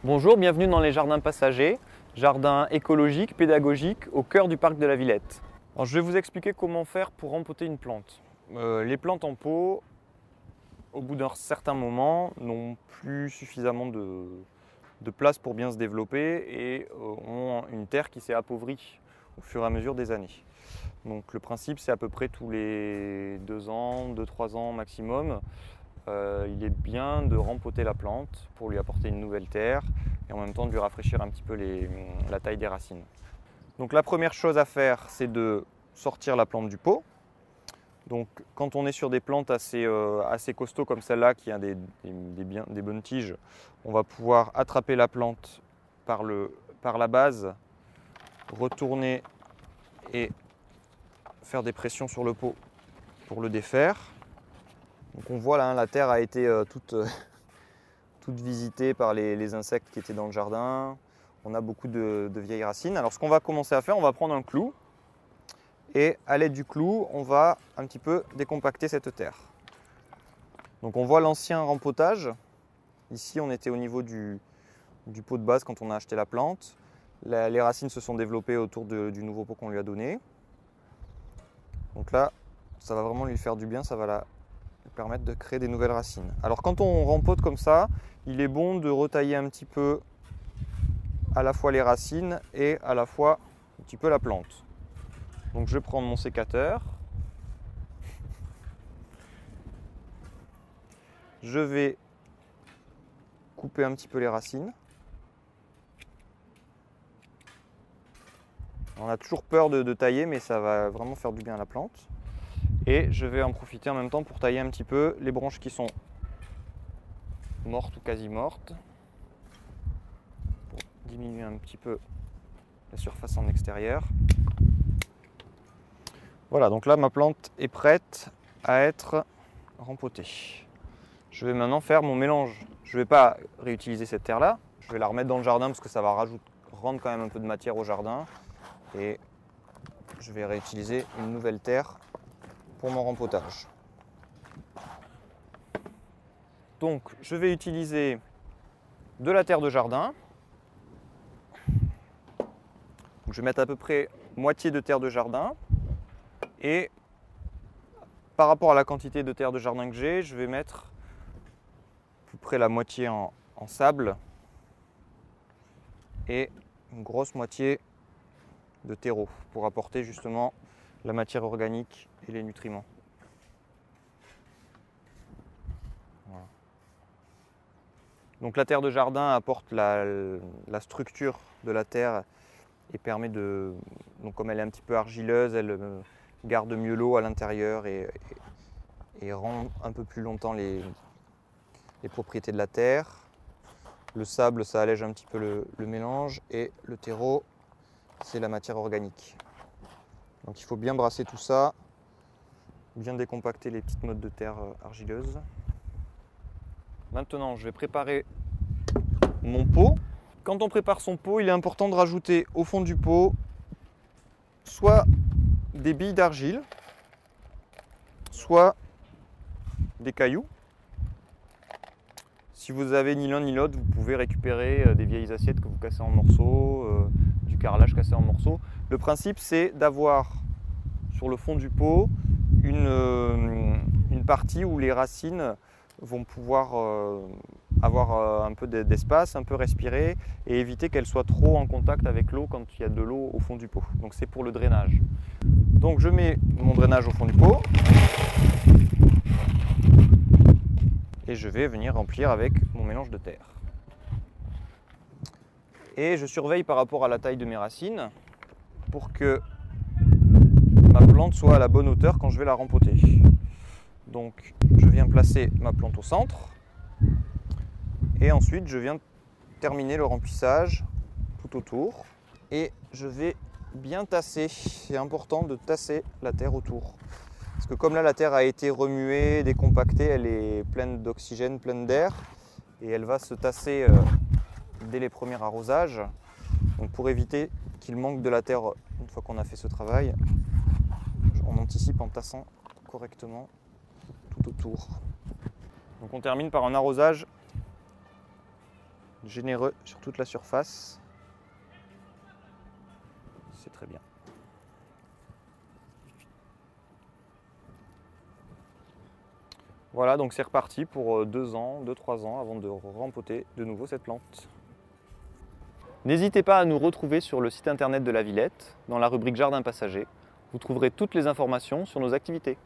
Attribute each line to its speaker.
Speaker 1: Bonjour, bienvenue dans les jardins passagers, jardin écologique, pédagogique au cœur du parc de la Villette. Alors, je vais vous expliquer comment faire pour rempoter une plante. Les plantes en pot, au bout d'un certain moment, n'ont plus suffisamment de place pour bien se développer et ont une terre qui s'est appauvrie au fur et à mesure des années. Donc le principe, c'est à peu près tous les 2 ans, 2-3 ans maximum. Il est bien de rempoter la plante pour lui apporter une nouvelle terre et en même temps de lui rafraîchir un petit peu la taille des racines. Donc la première chose à faire, c'est de sortir la plante du pot. Donc quand on est sur des plantes assez costauds comme celle-là qui a des bonnes tiges, on va pouvoir attraper la plante par la base, retourner et faire des pressions sur le pot pour le défaire. Donc on voit là, la terre a été toute visitée par les insectes qui étaient dans le jardin. On a beaucoup de vieilles racines. Alors ce qu'on va commencer à faire, on va prendre un clou et à l'aide du clou, on va un petit peu décompacter cette terre. Donc on voit l'ancien rempotage. Ici, on était au niveau du pot de base quand on a acheté la plante. Les racines se sont développées autour du nouveau pot qu'on lui a donné. Donc là, ça va vraiment lui faire du bien, ça va lui permettre de créer des nouvelles racines. Alors quand on rempote comme ça, il est bon de retailler un petit peu à la fois les racines et à la fois un petit peu la plante. Donc je vais prendre mon sécateur. Je vais couper un petit peu les racines. On a toujours peur de tailler, mais ça va vraiment faire du bien à la plante. Et je vais en profiter en même temps pour tailler un petit peu les branches qui sont mortes ou quasi mortes. Pour diminuer un petit peu la surface en extérieur. Voilà, donc là ma plante est prête à être rempotée. Je vais maintenant faire mon mélange. Je ne vais pas réutiliser cette terre-là. Je vais la remettre dans le jardin parce que ça va rendre quand même un peu de matière au jardin. Et je vais réutiliser une nouvelle terre pour mon rempotage. Donc je vais utiliser de la terre de jardin. Donc, je vais mettre à peu près moitié de terre de jardin. Et par rapport à la quantité de terre de jardin que j'ai, je vais mettre à peu près la moitié en sable et une grosse moitié de terreau pour apporter justement la matière organique et les nutriments. Voilà. Donc la terre de jardin apporte la structure de la terre et permet de, donc comme elle est un petit peu argileuse, elle garde mieux l'eau à l'intérieur et rend un peu plus longtemps les propriétés de la terre. Le sable, ça allège un petit peu le mélange et le terreau, c'est la matière organique. Donc il faut bien brasser tout ça, bien décompacter les petites mottes de terre argileuses. Maintenant, je vais préparer mon pot. Quand on prépare son pot, il est important de rajouter au fond du pot soit des billes d'argile, soit des cailloux. Si vous avez ni l'un ni l'autre, vous pouvez récupérer des vieilles assiettes que vous cassez en morceaux, du carrelage cassé en morceaux. Le principe, c'est d'avoir sur le fond du pot une partie où les racines vont pouvoir avoir un peu d'espace, un peu respirer et éviter qu'elles soient trop en contact avec l'eau quand il y a de l'eau au fond du pot. Donc c'est pour le drainage. Donc je mets mon drainage au fond du pot et je vais venir remplir avec mon mélange de terre. Et je surveille par rapport à la taille de mes racines pour que ma plante soit à la bonne hauteur quand je vais la rempoter. Donc je viens placer ma plante au centre et ensuite je viens terminer le remplissage tout autour et je vais bien tasser. C'est important de tasser la terre autour parce que comme là la terre a été remuée, décompactée, elle est pleine d'oxygène, pleine d'air et elle va se tasser dès les premiers arrosages. Donc pour éviter qu'il manque de la terre une fois qu'on a fait ce travail, on anticipe en tassant correctement tout autour. Donc on termine par un arrosage généreux sur toute la surface. C'est très bien. Voilà, donc c'est reparti pour 2 ans, 2-3 ans avant de rempoter de nouveau cette plante. N'hésitez pas à nous retrouver sur le site internet de la Villette, dans la rubrique Jardin passager. Vous trouverez toutes les informations sur nos activités.